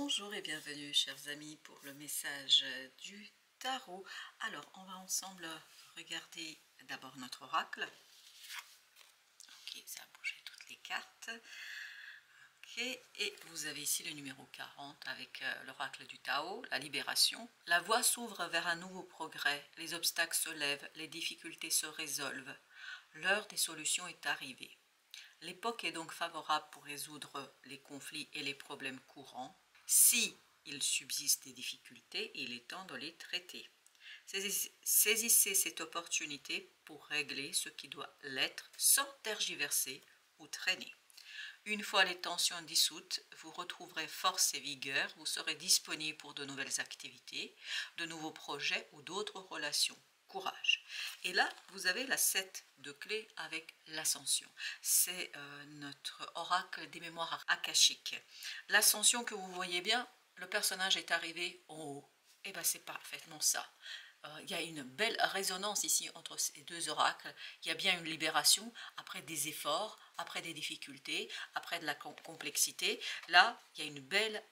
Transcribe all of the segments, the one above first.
Bonjour et bienvenue chers amis pour le message du tarot. Alors on va ensemble regarder d'abord notre oracle. Ok, ça a bougé toutes les cartes. Ok, et vous avez ici le numéro 40 avec l'oracle du Tao, la libération. La voie s'ouvre vers un nouveau progrès, les obstacles se lèvent, les difficultés se résolvent. L'heure des solutions est arrivée. L'époque est donc favorable pour résoudre les conflits et les problèmes courants. Si il subsiste des difficultés, il est temps de les traiter. Saisissez cette opportunité pour régler ce qui doit l'être sans tergiverser ou traîner. Une fois les tensions dissoutes, vous retrouverez force et vigueur, vous serez disponible pour de nouvelles activités, de nouveaux projets ou d'autres relations. Courage. Et là, vous avez la 7 de clés avec l'ascension. C'est notre oracle des mémoires akashiques. L'ascension que vous voyez bien, le personnage est arrivé en haut. Et bien c'est parfaitement ça. Il y a une belle résonance ici entre ces deux oracles. Il y a bien une libération après des efforts, après des difficultés, après de la complexité. Là, il y a une belle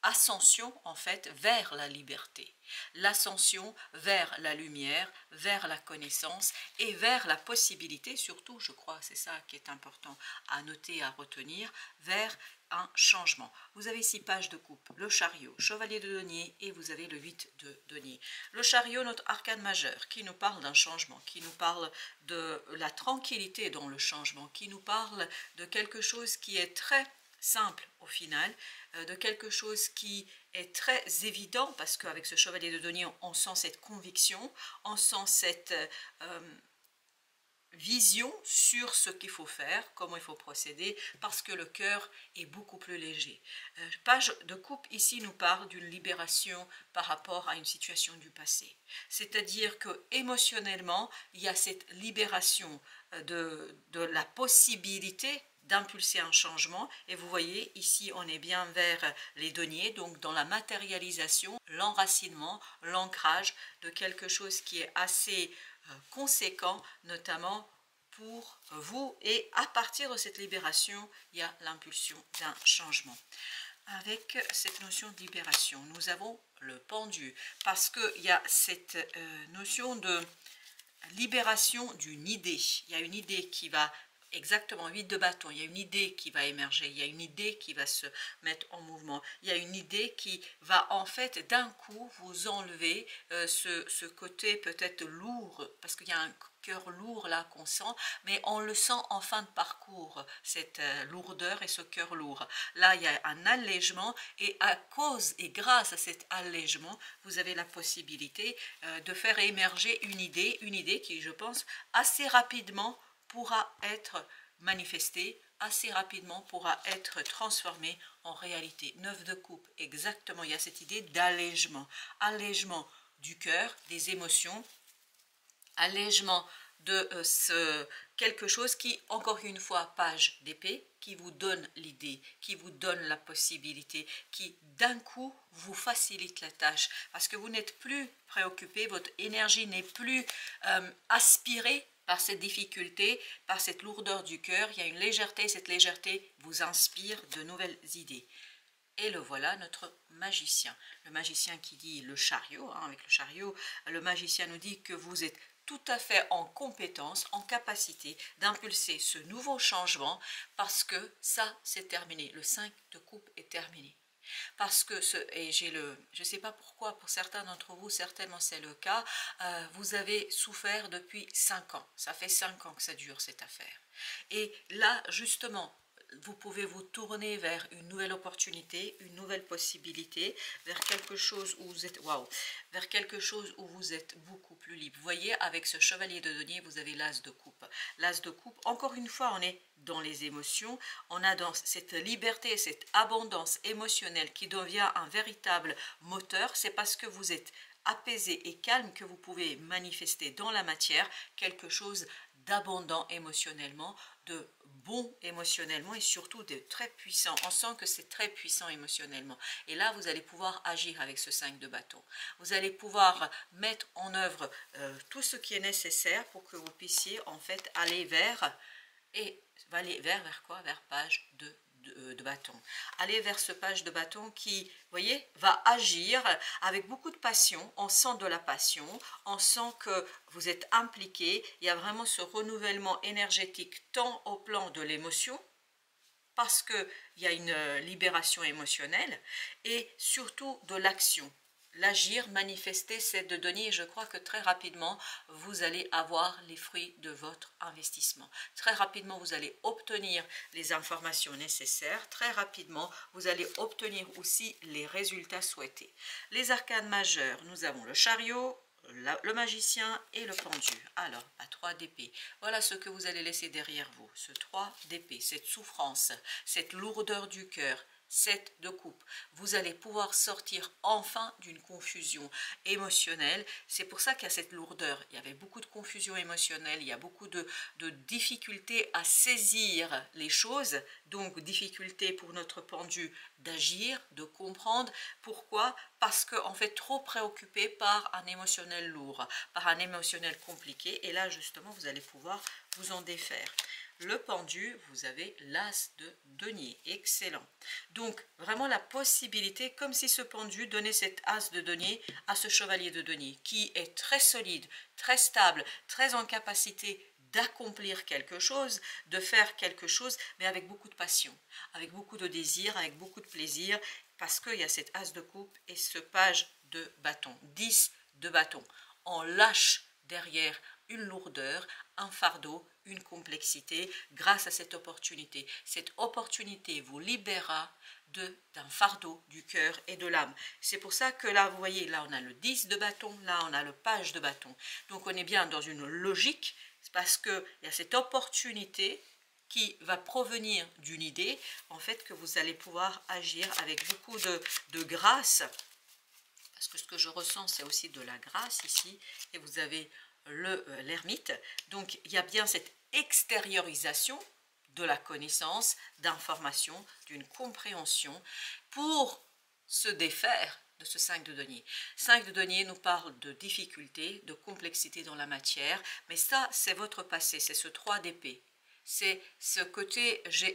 ascension en fait vers la liberté, l'ascension vers la lumière, vers la connaissance et vers la possibilité, surtout je crois c'est ça qui est important à noter, à retenir, vers un changement. Vous avez ici page de coupe, le chariot, chevalier de denier et vous avez le 8 de denier. Le chariot, notre arcane majeur, qui nous parle d'un changement, qui nous parle de la tranquillité dans le changement, qui nous parle de quelque chose qui est très simple au final, de quelque chose qui est très évident parce qu'avec ce chevalier de denier on sent cette conviction, on sent cette vision sur ce qu'il faut faire, comment il faut procéder, parce que le cœur est beaucoup plus léger. Page de coupe ici nous parle d'une libération par rapport à une situation du passé. C'est-à-dire que émotionnellement, il y a cette libération de la possibilité d'impulser un changement. Et vous voyez, ici, on est bien vers les deniers, donc dans la matérialisation, l'enracinement, l'ancrage de quelque chose qui est assez conséquent, notamment pour vous. Et à partir de cette libération, il y a l'impulsion d'un changement. Avec cette notion de libération, nous avons le pendu, parce qu'il y a cette notion de libération d'une idée. Il y a une idée qui va, exactement, 8 de bâton, il y a une idée qui va émerger, il y a une idée qui va se mettre en mouvement, il y a une idée qui va en fait d'un coup vous enlever ce côté peut-être lourd, parce qu'il y a un cœur lourd là qu'on sent, mais on le sent en fin de parcours, cette lourdeur et ce cœur lourd. Là, il y a un allègement et à cause et grâce à cet allègement, vous avez la possibilité de faire émerger une idée qui, je pense, assez rapidement pourra être manifestée, assez rapidement pourra être transformée en réalité. 9 de coupe, exactement, il y a cette idée d'allègement, allègement du cœur, des émotions, allègement de quelque chose qui, encore une fois, page d'épée, qui vous donne l'idée, qui vous donne la possibilité, qui d'un coup vous facilite la tâche, parce que vous n'êtes plus préoccupé, votre énergie n'est plus aspirée par cette difficulté, par cette lourdeur du cœur. Il y a une légèreté, cette légèreté vous inspire de nouvelles idées. Et le voilà, notre magicien. Le magicien qui dit le chariot, avec le chariot, le magicien nous dit que vous êtes tout à fait en compétence, en capacité d'impulser ce nouveau changement, parce que ça, c'est terminé. Le 5 de coupe est terminé. Parce que, je ne sais pas pourquoi, pour certains d'entre vous, certainement c'est le cas, vous avez souffert depuis 5 ans. Ça fait 5 ans que ça dure cette affaire. Et là, justement, vous pouvez vous tourner vers une nouvelle opportunité, une nouvelle possibilité, vers quelque chose où vous êtes, vers quelque chose où vous êtes beaucoup plus libre. Vous voyez, avec ce chevalier de denier, vous avez l'as de coupe. L'as de coupe, encore une fois, on est dans les émotions, on a dans cette liberté, cette abondance émotionnelle qui devient un véritable moteur. C'est parce que vous êtes apaisé et calme que vous pouvez manifester dans la matière quelque chose d'abondant émotionnellement, de bon émotionnellement et surtout de très puissant. On sent que c'est très puissant émotionnellement. Et là, vous allez pouvoir agir avec ce 5 de bâton. Vous allez pouvoir mettre en œuvre tout ce qui est nécessaire pour que vous puissiez en fait aller vers, et aller vers quoi? Vers page de de bâton. Allez vers ce page de bâton qui, vous voyez, va agir avec beaucoup de passion. On sent de la passion, on sent que vous êtes impliqué. Il y a vraiment ce renouvellement énergétique tant au plan de l'émotion, parce qu'il y a une libération émotionnelle, et surtout de l'action. L'agir, manifester, c'est de donner, et je crois que très rapidement, vous allez avoir les fruits de votre investissement. Très rapidement, vous allez obtenir les informations nécessaires. Très rapidement, vous allez obtenir aussi les résultats souhaités. Les arcanes majeures, nous avons le chariot, le magicien et le pendu. Alors, à 3 d'épée. Voilà ce que vous allez laisser derrière vous. Ce 3 d'épée, cette souffrance, cette lourdeur du cœur, 7 de coupe. Vous allez pouvoir sortir enfin d'une confusion émotionnelle. C'est pour ça qu'il y a cette lourdeur. Il y avait beaucoup de confusion émotionnelle, il y a beaucoup de difficultés à saisir les choses. Donc, difficulté pour notre pendu d'agir, de comprendre. Pourquoi? Parce qu'en fait, trop préoccupé par un émotionnel lourd, par un émotionnel compliqué. Et là, justement, vous allez pouvoir vous en défaire. Le pendu, vous avez l'as de denier. Excellent. Donc, vraiment la possibilité, comme si ce pendu donnait cet as de denier à ce chevalier de denier, qui est très solide, très stable, très en capacité d'accomplir quelque chose, de faire quelque chose, mais avec beaucoup de passion, avec beaucoup de désir, avec beaucoup de plaisir, parce qu'il y a cet as de coupe et ce page de bâton, 10 de bâton. On lâche derrière une lourdeur, un fardeau, une complexité grâce à cette opportunité. Cette opportunité vous libérera d'un fardeau du cœur et de l'âme. C'est pour ça que là, vous voyez, là on a le 10 de bâton, là on a le page de bâton. Donc on est bien dans une logique, parce qu'il y a cette opportunité qui va provenir d'une idée, en fait, que vous allez pouvoir agir avec beaucoup de grâce, parce que ce que je ressens, c'est aussi de la grâce ici, et vous avez l'ermite. Donc, il y a bien cette extériorisation de la connaissance, d'information, d'une compréhension, pour se défaire de ce 5 de denier. 5 de denier nous parle de difficulté, de complexité dans la matière, mais ça, c'est votre passé, c'est ce 3 d'épée. C'est ce côté, je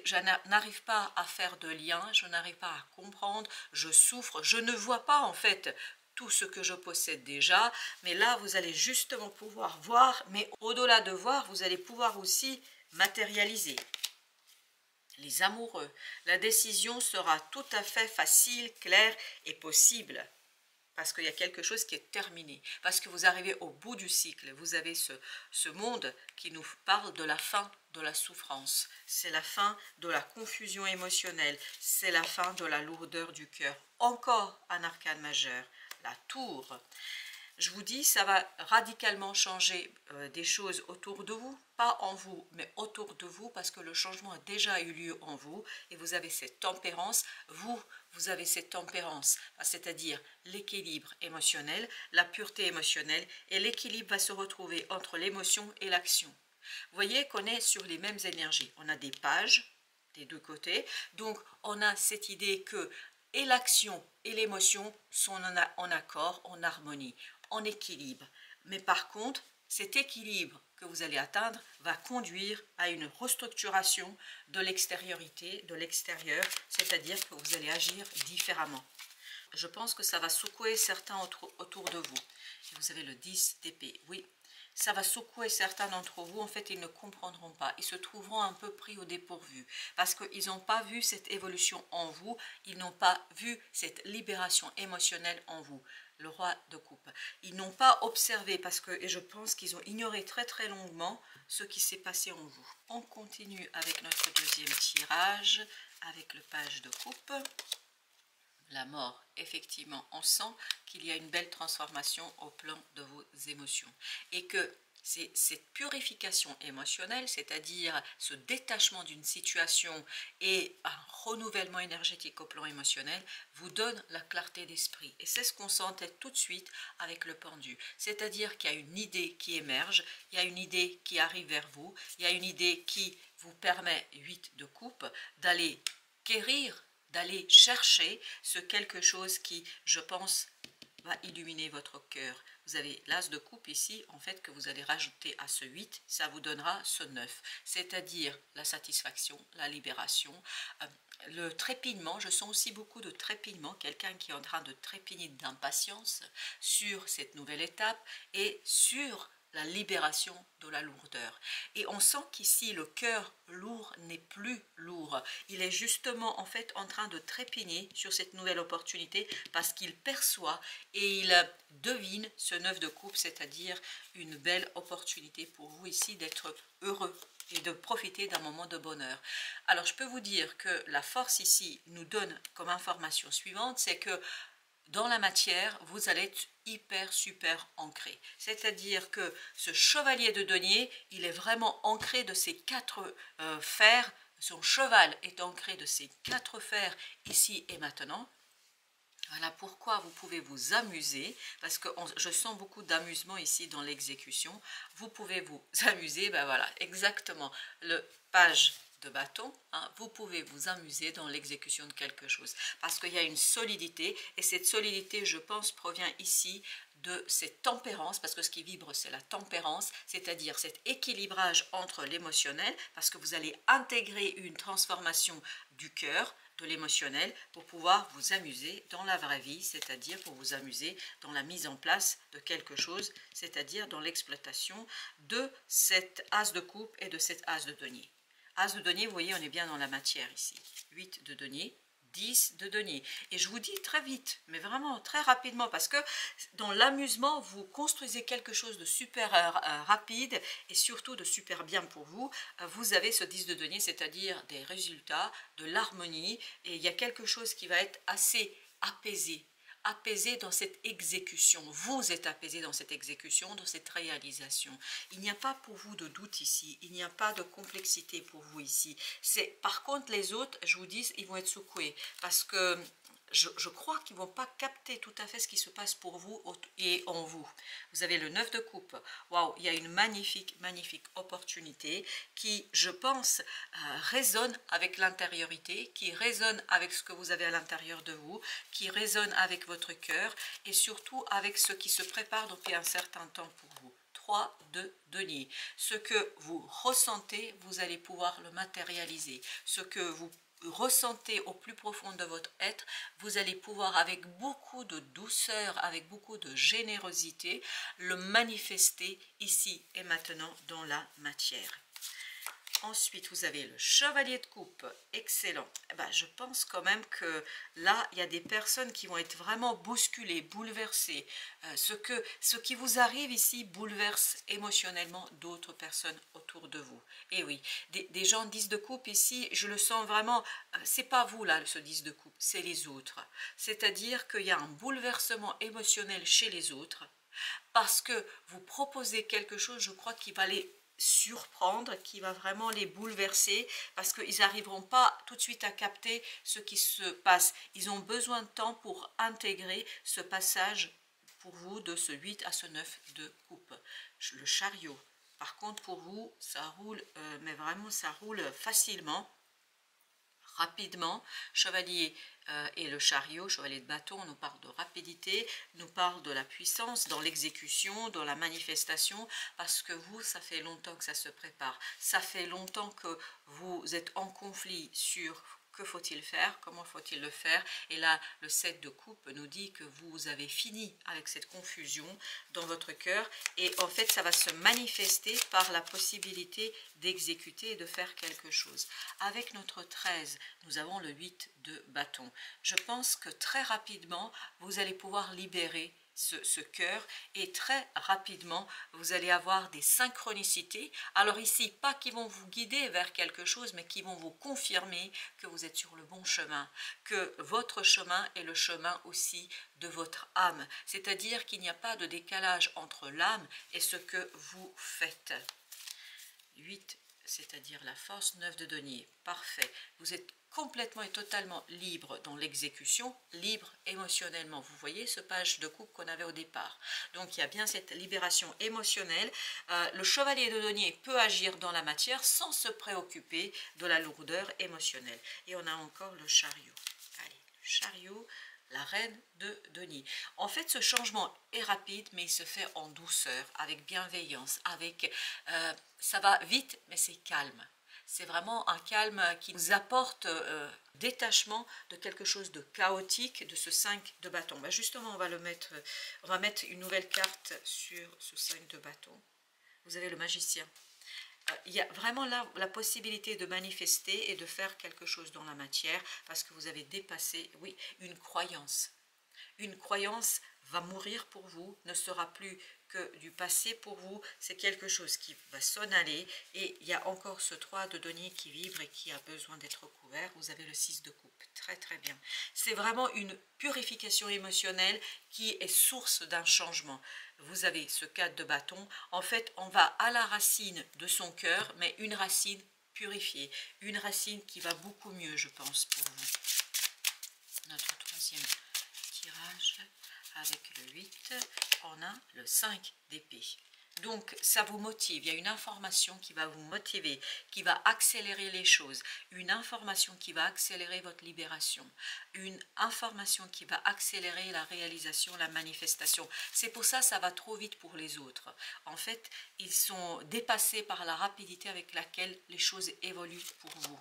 n'arrive pas à faire de lien, je n'arrive pas à comprendre, je souffre, je ne vois pas en fait tout ce que je possède déjà, mais là vous allez justement pouvoir voir, mais au-delà de voir, vous allez pouvoir aussi matérialiser. Les amoureux, la décision sera tout à fait facile, claire et possible, parce qu'il y a quelque chose qui est terminé, parce que vous arrivez au bout du cycle, vous avez ce monde qui nous parle de la fin de la souffrance, c'est la fin de la confusion émotionnelle, c'est la fin de la lourdeur du cœur. Encore un arcane majeur, la tour. Je vous dis, ça va radicalement changer des choses autour de vous, pas en vous, mais autour de vous, parce que le changement a déjà eu lieu en vous, et vous avez cette tempérance, vous avez cette tempérance, c'est-à-dire l'équilibre émotionnel, la pureté émotionnelle, et l'équilibre va se retrouver entre l'émotion et l'action. Vous voyez qu'on est sur les mêmes énergies, on a des pages des deux côtés, donc on a cette idée que et l'action et l'émotion sont en accord, en harmonie, en équilibre. Mais par contre, cet équilibre que vous allez atteindre va conduire à une restructuration de l'extériorité, de l'extérieur, c'est-à-dire que vous allez agir différemment. Je pense que ça va secouer certains autour de vous. Vous avez le 10 d'épée, oui. Ça va secouer certains d'entre vous, en fait ils ne comprendront pas, ils se trouveront un peu pris au dépourvu, parce qu'ils n'ont pas vu cette évolution en vous, ils n'ont pas vu cette libération émotionnelle en vous, le roi de coupe. Ils n'ont pas observé, parce que, et je pense qu'ils ont ignoré très très longuement ce qui s'est passé en vous. On continue avec notre deuxième tirage, avec le page de coupe. La mort, effectivement, on sent qu'il y a une belle transformation au plan de vos émotions et que c'est cette purification émotionnelle, c'est-à-dire ce détachement d'une situation et un renouvellement énergétique au plan émotionnel, vous donne la clarté d'esprit. Et c'est ce qu'on sentait tout de suite avec le pendu. C'est-à-dire qu'il y a une idée qui émerge, il y a une idée qui arrive vers vous, il y a une idée qui vous permet, 8 de coupe, d'aller guérir, d'aller chercher ce quelque chose qui, je pense, va illuminer votre cœur. Vous avez l'as de coupe ici, en fait, que vous allez rajouter à ce 8, ça vous donnera ce 9, c'est-à-dire la satisfaction, la libération, le trépignement. Je sens aussi beaucoup de trépignement, quelqu'un qui est en train de trépigner d'impatience sur cette nouvelle étape et sur la libération de la lourdeur. Et on sent qu'ici le cœur lourd n'est plus lourd. Il est justement en fait en train de trépigner sur cette nouvelle opportunité parce qu'il perçoit et il devine ce 9 de coupe, c'est-à-dire une belle opportunité pour vous ici d'être heureux et de profiter d'un moment de bonheur. Alors je peux vous dire que la force ici nous donne comme information suivante, c'est que dans la matière, vous allez être hyper, super ancré. C'est-à-dire que ce chevalier de denier, il est vraiment ancré de ces 4 fers. Son cheval est ancré de ces 4 fers ici et maintenant. Voilà pourquoi vous pouvez vous amuser, parce que je sens beaucoup d'amusement ici dans l'exécution. Vous pouvez vous amuser, ben voilà, exactement, le page de bâton, hein, vous pouvez vous amuser dans l'exécution de quelque chose, parce qu'il y a une solidité, et cette solidité, je pense, provient ici de cette tempérance, parce que ce qui vibre, c'est la tempérance, c'est-à-dire cet équilibrage entre l'émotionnel, parce que vous allez intégrer une transformation du cœur, de l'émotionnel, pour pouvoir vous amuser dans la vraie vie, c'est-à-dire pour vous amuser dans la mise en place de quelque chose, c'est-à-dire dans l'exploitation de cet as de coupe et de cet as de denier. As de denier, vous voyez, on est bien dans la matière ici. 8 de denier, 10 de denier. Et je vous dis très vite, mais vraiment très rapidement, parce que dans l'amusement, vous construisez quelque chose de super rapide et surtout de super bien pour vous. Vous avez ce 10 de denier, c'est-à-dire des résultats, de l'harmonie, et il y a quelque chose qui va être assez apaisé dans cette exécution. Vous êtes apaisé dans cette exécution, dans cette réalisation. Il n'y a pas pour vous de doute ici, il n'y a pas de complexité pour vous ici. Par contre, les autres, je vous dis, ils vont être secoués parce que je crois qu'ils ne vont pas capter tout à fait ce qui se passe pour vous et en vous. Vous avez le 9 de coupe. Waouh, il y a une magnifique, magnifique opportunité qui, je pense, résonne avec l'intériorité, qui résonne avec ce que vous avez à l'intérieur de vous, qui résonne avec votre cœur et surtout avec ce qui se prépare depuis un certain temps pour vous. 3 de denier. Ce que vous ressentez, vous allez pouvoir le matérialiser. Ce que vous ressentez au plus profond de votre être, vous allez pouvoir avec beaucoup de douceur, avec beaucoup de générosité, le manifester ici et maintenant dans la matière. Ensuite, vous avez le chevalier de coupe, excellent. Eh ben, je pense quand même que là, il y a des personnes qui vont être vraiment bousculées, bouleversées. Ce qui vous arrive ici bouleverse émotionnellement d'autres personnes autour de vous. Et oui, des gens 10 de coupe ici, je le sens vraiment, c'est pas vous là, ce 10 de coupe, c'est les autres. C'est-à-dire qu'il y a un bouleversement émotionnel chez les autres parce que vous proposez quelque chose, je crois, qui va les surprendre, qui va vraiment les bouleverser parce qu'ils n'arriveront pas tout de suite à capter ce qui se passe. Ils ont besoin de temps pour intégrer ce passage pour vous de ce 8 à ce 9 de coupe. Le chariot, par contre pour vous, ça roule, mais vraiment ça roule facilement, rapidement. Chevalier et le chariot, chevalier de bâton, nous parle de rapidité, nous parle de la puissance dans l'exécution, dans la manifestation, parce que vous, ça fait longtemps que ça se prépare. Ça fait longtemps que vous êtes en conflit sur que faut-il faire, comment faut-il le faire. Et là, le 7 de coupe nous dit que vous avez fini avec cette confusion dans votre cœur. Et en fait, ça va se manifester par la possibilité d'exécuter et de faire quelque chose. Avec notre 13, nous avons le 8 de bâton. Je pense que très rapidement, vous allez pouvoir libérer ce cœur et très rapidement vous allez avoir des synchronicités. Alors ici, pas qui vont vous guider vers quelque chose, mais qui vont vous confirmer que vous êtes sur le bon chemin, que votre chemin est le chemin aussi de votre âme, c'est-à-dire qu'il n'y a pas de décalage entre l'âme et ce que vous faites. 8, c'est-à-dire la force, 9 de denier, parfait. Vous êtes complètement et totalement libre dans l'exécution, libre émotionnellement. Vous voyez ce page de coupe qu'on avait au départ. Donc il y a bien cette libération émotionnelle. Le chevalier de denier peut agir dans la matière sans se préoccuper de la lourdeur émotionnelle. Et on a encore le chariot. Allez, le chariot, la reine de denier. En fait, ce changement est rapide, mais il se fait en douceur, avec bienveillance, ça va vite, mais c'est calme. C'est vraiment un calme qui nous apporte détachement de quelque chose de chaotique, de ce 5 de bâton. Ben justement, on va mettre une nouvelle carte sur ce 5 de bâton. Vous avez le magicien. Il y a vraiment là la possibilité de manifester et de faire quelque chose dans la matière parce que vous avez dépassé, oui, une croyance. Une croyance va mourir pour vous, ne sera plus que du passé pour vous, c'est quelque chose qui va s'en aller, et il y a encore ce 3 de denier qui vibre et qui a besoin d'être couvert. Vous avez le 6 de coupe, très très bien. C'est vraiment une purification émotionnelle qui est source d'un changement. Vous avez ce 4 de bâton, en fait on va à la racine de son cœur, mais une racine purifiée, une racine qui va beaucoup mieux, je pense, pour vous. Notre troisième tirage avec le 8, on a le 5 d'épée. Donc ça vous motive, il y a une information qui va vous motiver, qui va accélérer les choses, une information qui va accélérer votre libération, une information qui va accélérer la réalisation, la manifestation. C'est pour ça que ça va trop vite pour les autres. En fait, ils sont dépassés par la rapidité avec laquelle les choses évoluent pour vous.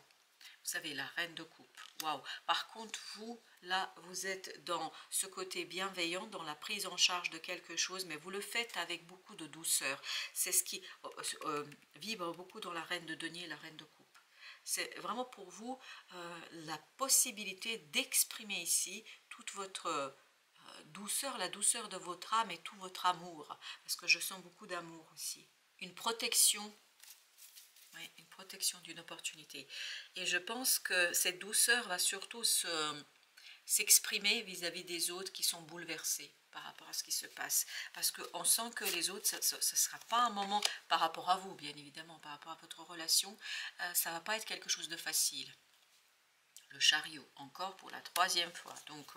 Vous savez, la reine de coupe. Waouh! Par contre, vous, là, vous êtes dans ce côté bienveillant, dans la prise en charge de quelque chose, mais vous le faites avec beaucoup de douceur. C'est ce qui vibre beaucoup dans la reine de denier et la reine de coupe. C'est vraiment pour vous la possibilité d'exprimer ici toute votre douceur, la douceur de votre âme et tout votre amour. Parce que je sens beaucoup d'amour aussi. Une protection. Oui, une protection d'une opportunité. Et je pense que cette douceur va surtout s'exprimer vis-à-vis des autres qui sont bouleversés par rapport à ce qui se passe. Parce qu'on sent que les autres, ce ne sera pas un moment par rapport à vous, bien évidemment, par rapport à votre relation, ça ne va pas être quelque chose de facile. Le chariot, encore pour la troisième fois. Donc,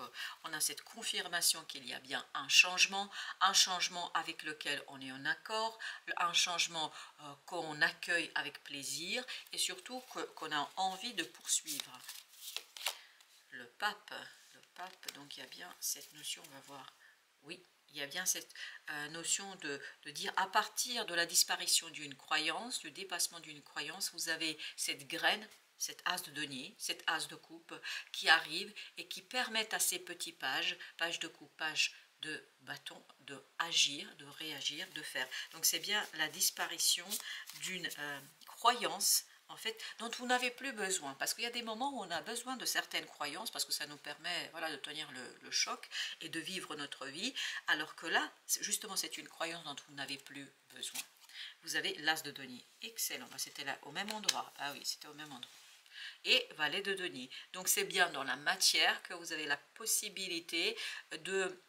on a cette confirmation qu'il y a bien un changement avec lequel on est en accord, un changement qu'on accueille avec plaisir et surtout qu'on a envie de poursuivre. Le pape, donc il y a bien cette notion, on va voir, oui, il y a bien cette notion de dire à partir de la disparition d'une croyance, du dépassement d'une croyance, vous avez cette graine, cet as de denier, cet as de coupe qui arrive et qui permettent à ces petits pages de coupe, pages de bâton, de agir, de réagir, de faire. Donc c'est bien la disparition d'une croyance en fait, dont vous n'avez plus besoin, parce qu'il y a des moments où on a besoin de certaines croyances, parce que ça nous permet voilà, de tenir le choc et de vivre notre vie, alors que là, justement, c'est une croyance dont vous n'avez plus besoin. Vous avez l'as de denier, excellent, c'était là au même endroit, ah oui, c'était au même endroit. Et valet de denier, donc c'est bien dans la matière que vous avez la possibilité de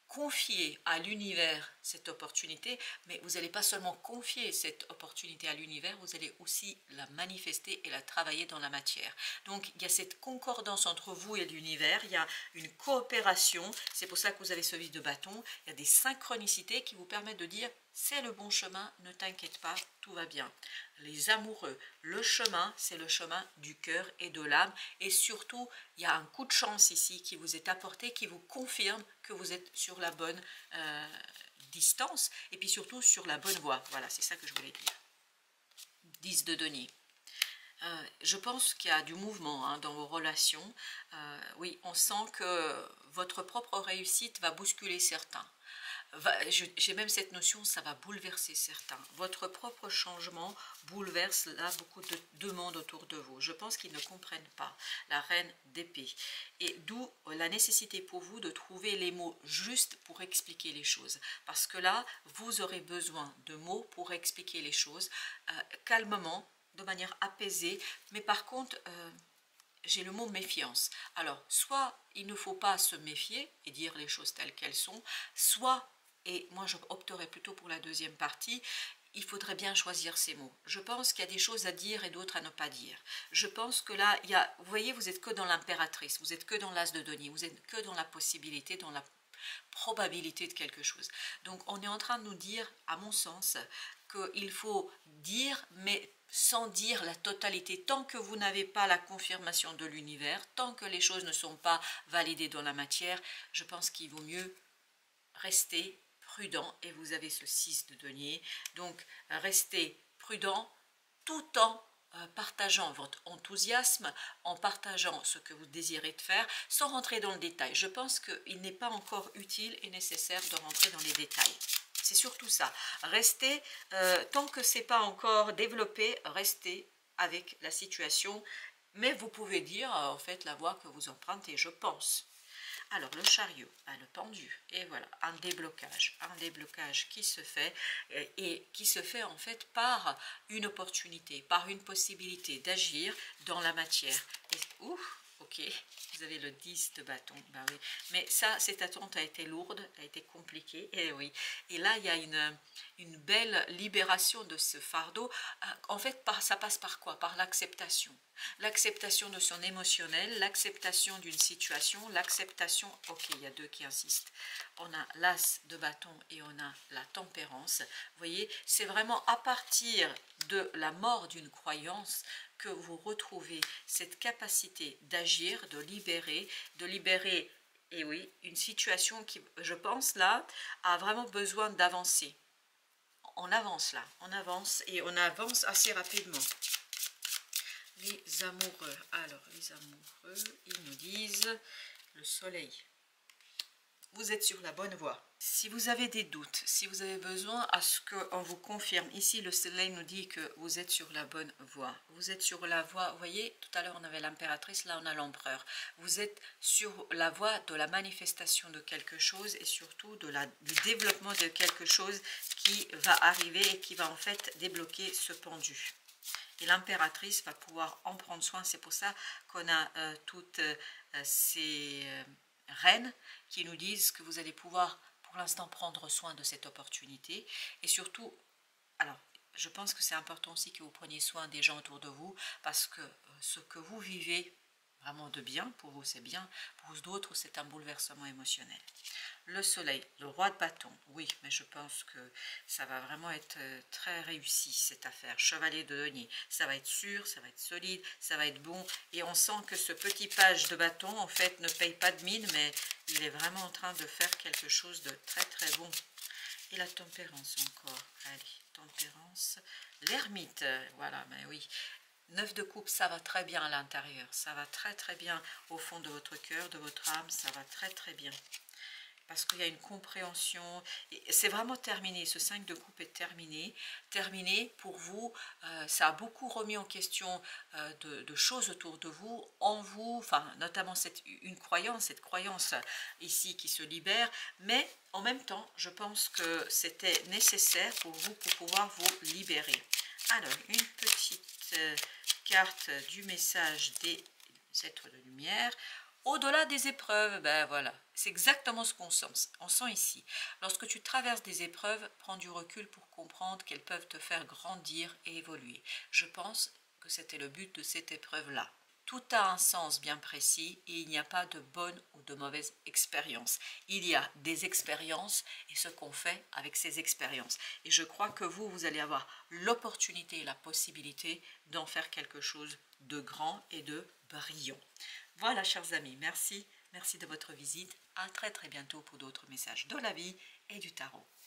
confier à l'univers cette opportunité, mais vous n'allez pas seulement confier cette opportunité à l'univers, vous allez aussi la manifester et la travailler dans la matière. Donc il y a cette concordance entre vous et l'univers, il y a une coopération, c'est pour ça que vous avez ce 8 de bâton, il y a des synchronicités qui vous permettent de dire c'est le bon chemin, ne t'inquiète pas, tout va bien. Les amoureux, le chemin, c'est le chemin du cœur et de l'âme. Et surtout, il y a un coup de chance ici qui vous est apporté, qui vous confirme que vous êtes sur la bonne distance. Et puis surtout sur la bonne voie. Voilà, c'est ça que je voulais dire. 10 de denier. Je pense qu'il y a du mouvement dans vos relations. Oui, on sent que votre propre réussite va bousculer certains. J'ai même cette notion, ça va bouleverser certains. Votre propre changement bouleverse là beaucoup de monde autour de vous. Je pense qu'ils ne comprennent pas la reine d'épée. Et d'où la nécessité pour vous de trouver les mots justes pour expliquer les choses. Parce que là, vous aurez besoin de mots pour expliquer les choses calmement, de manière apaisée. Mais par contre, j'ai le mot méfiance. Alors, soit il ne faut pas se méfier et dire les choses telles qu'elles sont, soit, et moi je opterais plutôt pour la deuxième partie, il faudrait bien choisir ces mots. Je pense qu'il y a des choses à dire et d'autres à ne pas dire. Je pense que là, vous voyez, vous n'êtes que dans l'impératrice, vous n'êtes que dans l'as de denier, vous n'êtes que dans la possibilité, dans la probabilité de quelque chose. Donc on est en train de nous dire, à mon sens, qu'il faut dire, mais sans dire la totalité. Tant que vous n'avez pas la confirmation de l'univers, tant que les choses ne sont pas validées dans la matière, je pense qu'il vaut mieux rester prudent. Et vous avez ce 6 de denier, donc restez prudent tout en partageant votre enthousiasme, en partageant ce que vous désirez de faire, sans rentrer dans le détail. Je pense qu'il n'est pas encore utile et nécessaire de rentrer dans les détails. C'est surtout ça. Restez, tant que ce n'est pas encore développé, restez avec la situation. Mais vous pouvez dire, en fait, la voie que vous empruntez, je pense. Alors, le chariot, le pendu, et voilà, un déblocage qui se fait, et qui se fait en fait par une opportunité, par une possibilité d'agir dans la matière. Ouf, ok, vous avez le 10 de bâton, bah oui, mais ça, cette attente a été lourde, a été compliquée, et oui, et là, il y a une belle libération de ce fardeau. En fait, ça passe par quoi? Par l'acceptation. L'acceptation de son émotionnel, l'acceptation d'une situation, l'acceptation, ok, il y a deux qui insistent. On a l'as de bâton et on a la tempérance. Vous voyez, c'est vraiment à partir de la mort d'une croyance que vous retrouvez cette capacité d'agir, de libérer, et oui, une situation qui, je pense là, a vraiment besoin d'avancer. On avance là, on avance et on avance assez rapidement. Les amoureux, alors les amoureux, ils nous disent le soleil. Vous êtes sur la bonne voie. Si vous avez des doutes, si vous avez besoin à ce qu'on vous confirme, ici le soleil nous dit que vous êtes sur la bonne voie. Vous êtes sur la voie, vous voyez, tout à l'heure on avait l'impératrice, là on a l'empereur. Vous êtes sur la voie de la manifestation de quelque chose et surtout du développement de quelque chose qui va arriver et qui va en fait débloquer ce pendu. Et l'impératrice va pouvoir en prendre soin. C'est pour ça qu'on a toutes ces reines qui nous disent que vous allez pouvoir pour l'instant prendre soin de cette opportunité. Et surtout, alors je pense que c'est important aussi que vous preniez soin des gens autour de vous, parce que ce que vous vivez vraiment de bien, pour vous c'est bien, pour d'autres c'est un bouleversement émotionnel. Le soleil, le roi de bâton, oui, mais je pense que ça va vraiment être très réussi cette affaire. Chevalier de denier, ça va être sûr, ça va être solide, ça va être bon. Et on sent que ce petit page de bâton, en fait, ne paye pas de mine, mais il est vraiment en train de faire quelque chose de très très bon. Et la tempérance encore, allez, tempérance. L'ermite, voilà, mais oui. 9 de coupe, ça va très bien à l'intérieur, ça va très très bien au fond de votre cœur, de votre âme, ça va très très bien. Parce qu'il y a une compréhension, c'est vraiment terminé, ce 5 de coupe est terminé pour vous, ça a beaucoup remis en question de choses autour de vous, en vous, enfin notamment cette croyance ici qui se libère, mais en même temps, je pense que c'était nécessaire pour vous pour pouvoir vous libérer. Alors, une petite carte du message des êtres de lumière. Au-delà des épreuves, ben voilà, c'est exactement ce qu'on sent. On sent ici. Lorsque tu traverses des épreuves, prends du recul pour comprendre qu'elles peuvent te faire grandir et évoluer. Je pense que c'était le but de cette épreuve-là. Tout a un sens bien précis et il n'y a pas de bonne ou de mauvaise expérience. Il y a des expériences et ce qu'on fait avec ces expériences. Et je crois que vous allez avoir l'opportunité et la possibilité d'en faire quelque chose de grand et de brillant. Voilà, chers amis, merci de votre visite. À très très bientôt pour d'autres messages de la vie et du tarot.